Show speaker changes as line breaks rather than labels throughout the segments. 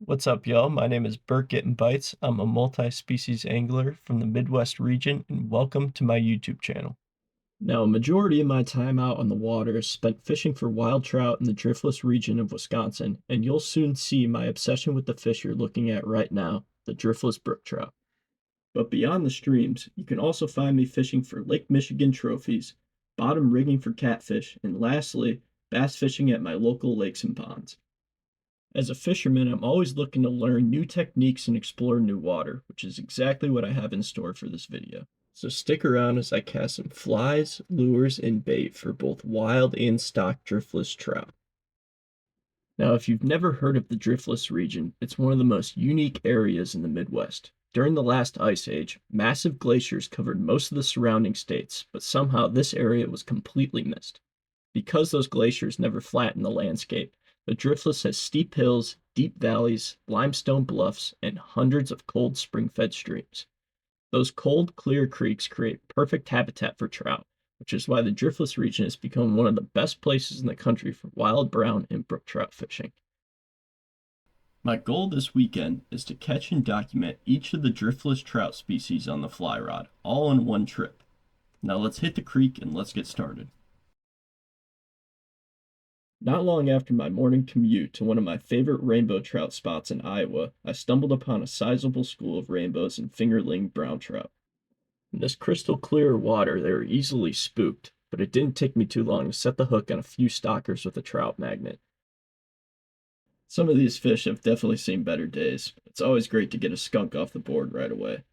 What's up, y'all? My name is Bert Getting Bites. I'm a multi-species angler from the Midwest region, and welcome to my YouTube channel. Now, a majority of my time out on the water is spent fishing for wild trout in the driftless region of Wisconsin, and you'll soon see my obsession with the fish you're looking at right now, the driftless brook trout. But beyond the streams, you can also find me fishing for Lake Michigan trophies, bottom rigging for catfish, and lastly, bass fishing at my local lakes and ponds. As a fisherman, I'm always looking to learn new techniques and explore new water, which is exactly what I have in store for this video. So stick around as I cast some flies, lures, and bait for both wild and stock driftless trout. Now, if you've never heard of the driftless region, it's one of the most unique areas in the Midwest. During the last ice age, massive glaciers covered most of the surrounding states, but somehow this area was completely missed. Because those glaciers never flattened the landscape, the Driftless has steep hills, deep valleys, limestone bluffs, and hundreds of cold spring-fed streams. Those cold, clear creeks create perfect habitat for trout, which is why the Driftless region has become one of the best places in the country for wild brown and brook trout fishing. My goal this weekend is to catch and document each of the driftless trout species on the fly rod, all in one trip. Now let's hit the creek and let's get started. Not long after my morning commute to one of my favorite rainbow trout spots in Iowa, I stumbled upon a sizable school of rainbows and fingerling brown trout. In this crystal clear water, they were easily spooked, but it didn't take me too long to set the hook on a few stalkers with a trout magnet. Some of these fish have definitely seen better days. It's always great to get a skunk off the board right away.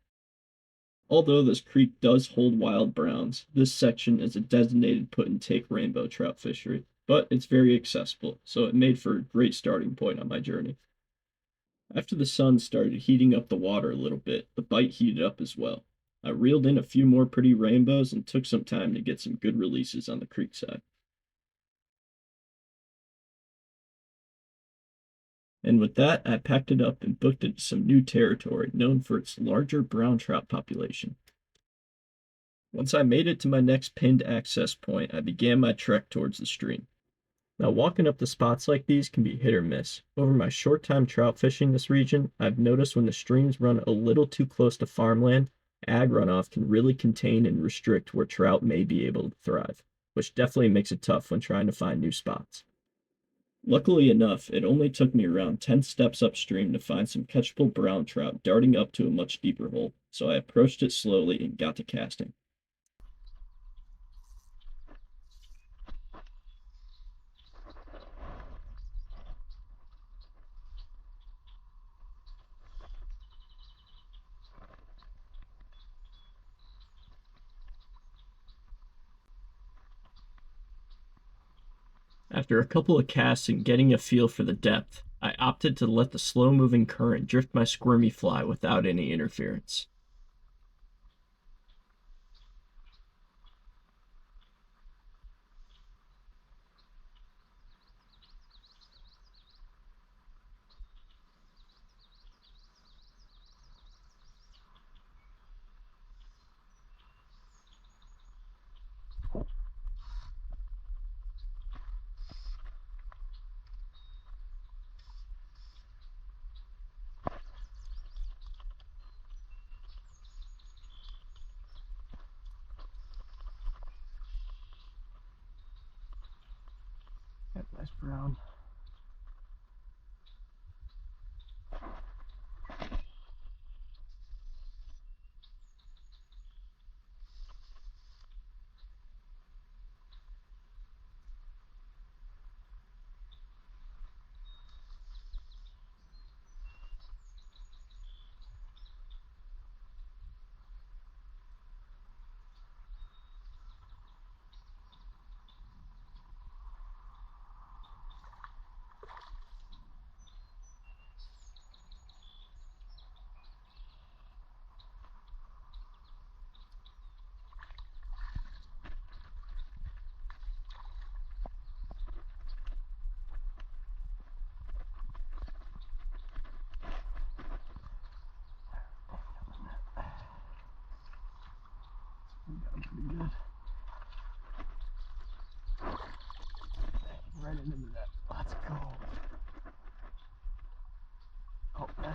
Although this creek does hold wild browns, this section is a designated put and take rainbow trout fishery, but it's very accessible, so it made for a great starting point on my journey. After the sun started heating up the water a little bit, the bite heated up as well. I reeled in a few more pretty rainbows and took some time to get some good releases on the creek side. And with that, I packed it up and booked into some new territory known for its larger brown trout population. Once I made it to my next pinned access point, I began my trek towards the stream. Now, walking up the spots like these can be hit or miss. Over my short time trout fishing this region, I've noticed when the streams run a little too close to farmland, ag runoff can really contain and restrict where trout may be able to thrive, which definitely makes it tough when trying to find new spots. Luckily enough, it only took me around 10 steps upstream to find some catchable brown trout darting up to a much deeper hole, so I approached it slowly and got to casting. After a couple of casts and getting a feel for the depth, I opted to let the slow-moving current drift my squirmy fly without any interference. That nice brown.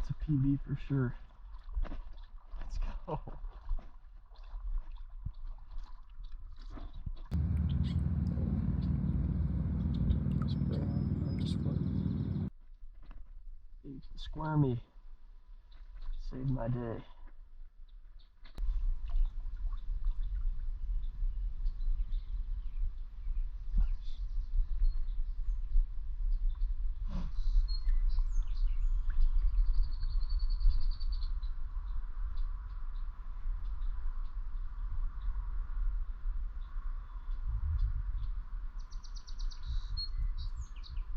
That's a PB for sure. Let's go. Squirmy. Saved my day.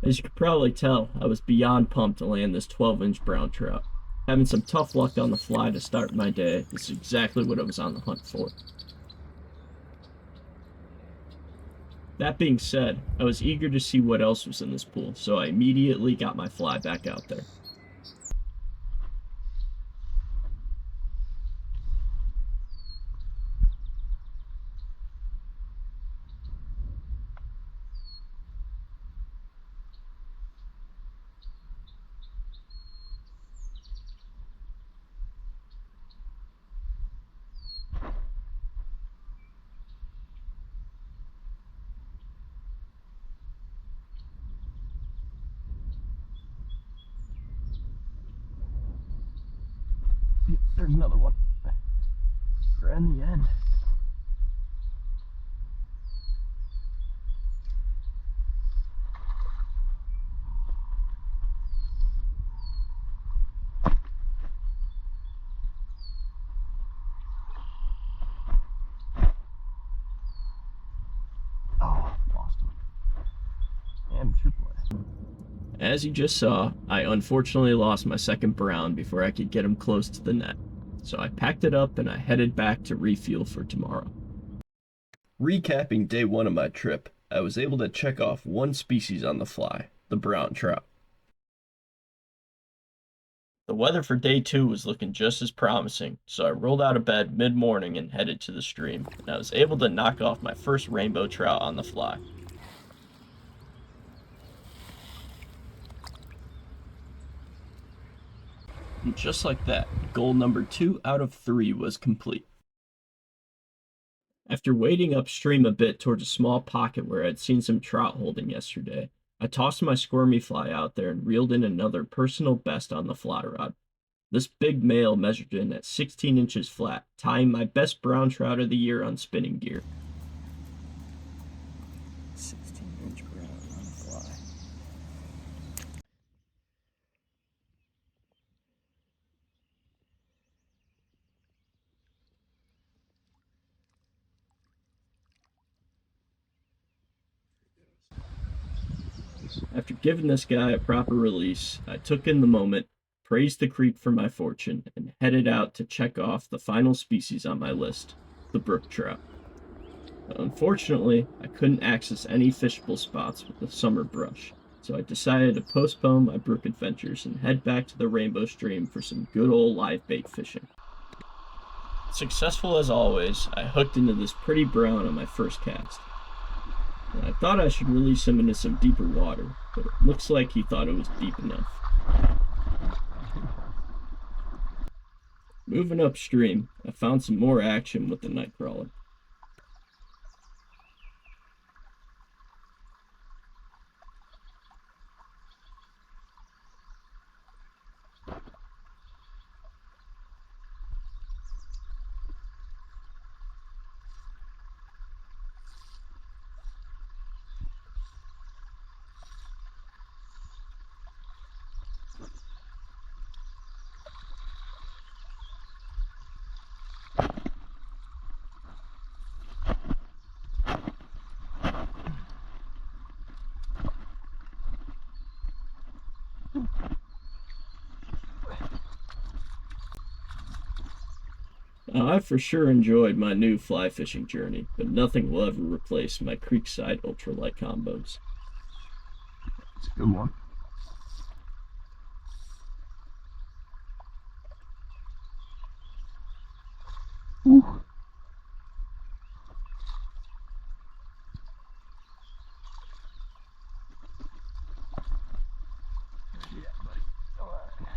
As you could probably tell, I was beyond pumped to land this 12-inch brown trout. Having some tough luck on the fly to start my day is exactly what I was on the hunt for. That being said, I was eager to see what else was in this pool, so I immediately got my fly back out there. There's another one. We're in the end. Oh, lost him. Amateur play. As you just saw, I unfortunately lost my second brown before I could get him close to the net. So I packed it up and I headed back to refuel for tomorrow. Recapping day one of my trip, I was able to check off one species on the fly, the brown trout. The weather for day two was looking just as promising, so I rolled out of bed mid-morning and headed to the stream, and I was able to knock off my first rainbow trout on the fly. And just like that, goal number 2 out of 3 was complete. After wading upstream a bit towards a small pocket where I'd seen some trout holding yesterday, I tossed my squirmy fly out there and reeled in another personal best on the fly rod. This big male measured in at 16 inches flat, tying my best brown trout of the year on spinning gear. 16-inch brown on the fly. After giving this guy a proper release, I took in the moment, praised the creek for my fortune, and headed out to check off the final species on my list, the brook trout. Unfortunately, I couldn't access any fishable spots with the summer brush, so I decided to postpone my brook adventures and head back to the rainbow stream for some good old live bait fishing. Successful as always, I hooked into this pretty brown on my first cast. I thought I should release him into some deeper water, but it looks like he thought it was deep enough. Moving upstream, I found some more action with the nightcrawler. Now, I for sure enjoyed my new fly fishing journey, but nothing will ever replace my creekside ultralight combos. It's a good one. Ooh. Yeah, buddy. All right.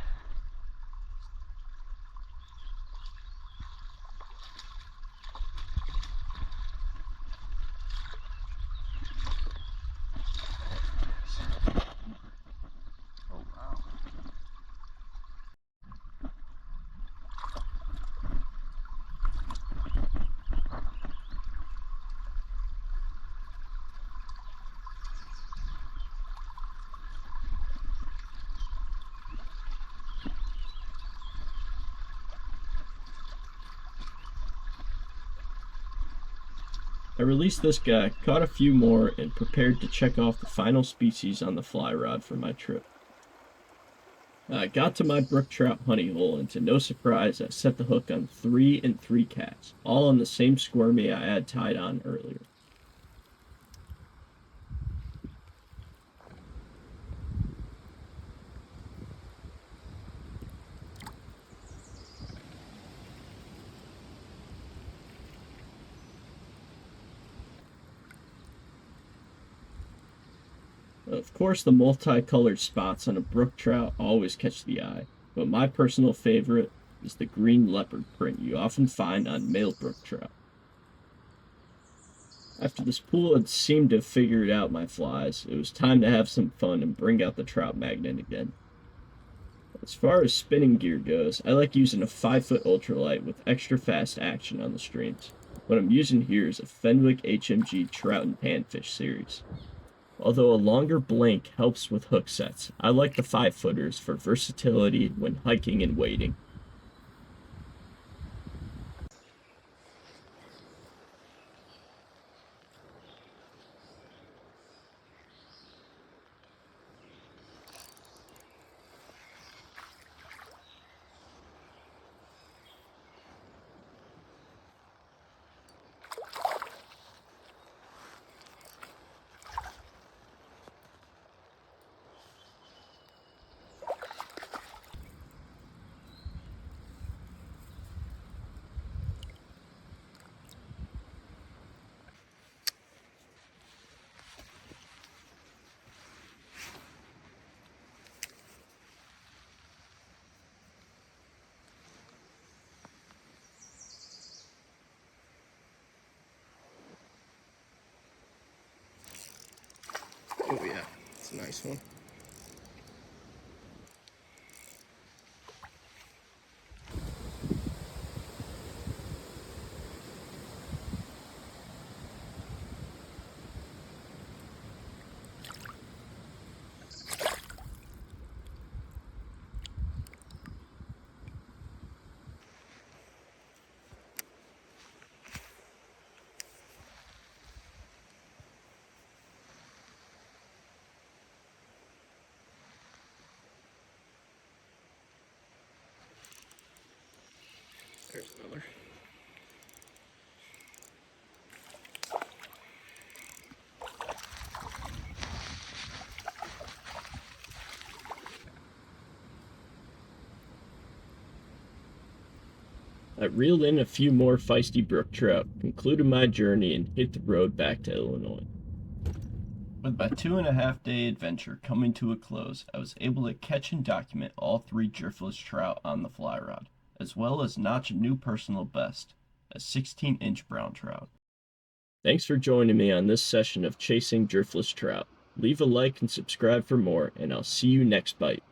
I released this guy, caught a few more, and prepared to check off the final species on the fly rod for my trip. I got to my brook trout honey hole, and to no surprise, I set the hook on 3 and 3 cats, all on the same squirmy I had tied on earlier. Of course, the multicolored spots on a brook trout always catch the eye, but my personal favorite is the green leopard print you often find on male brook trout. After this pool had seemed to have figured out my flies, it was time to have some fun and bring out the trout magnet again. As far as spinning gear goes, I like using a 5-foot ultralight with extra fast action on the streams. What I'm using here is a Fenwick HMG Trout and Panfish series. Although a longer blank helps with hook sets, I like the 5-footers for versatility when hiking and wading. Oh yeah, it's a nice one. There's another. I reeled in a few more feisty brook trout, concluded my journey, and hit the road back to Illinois. With my 2.5-day adventure coming to a close, I was able to catch and document all 3 driftless trout on the fly rod, as well as notch a new personal best, a 16-inch brown trout. Thanks for joining me on this session of Chasing Driftless Trout. Leave a like and subscribe for more, and I'll see you next bite.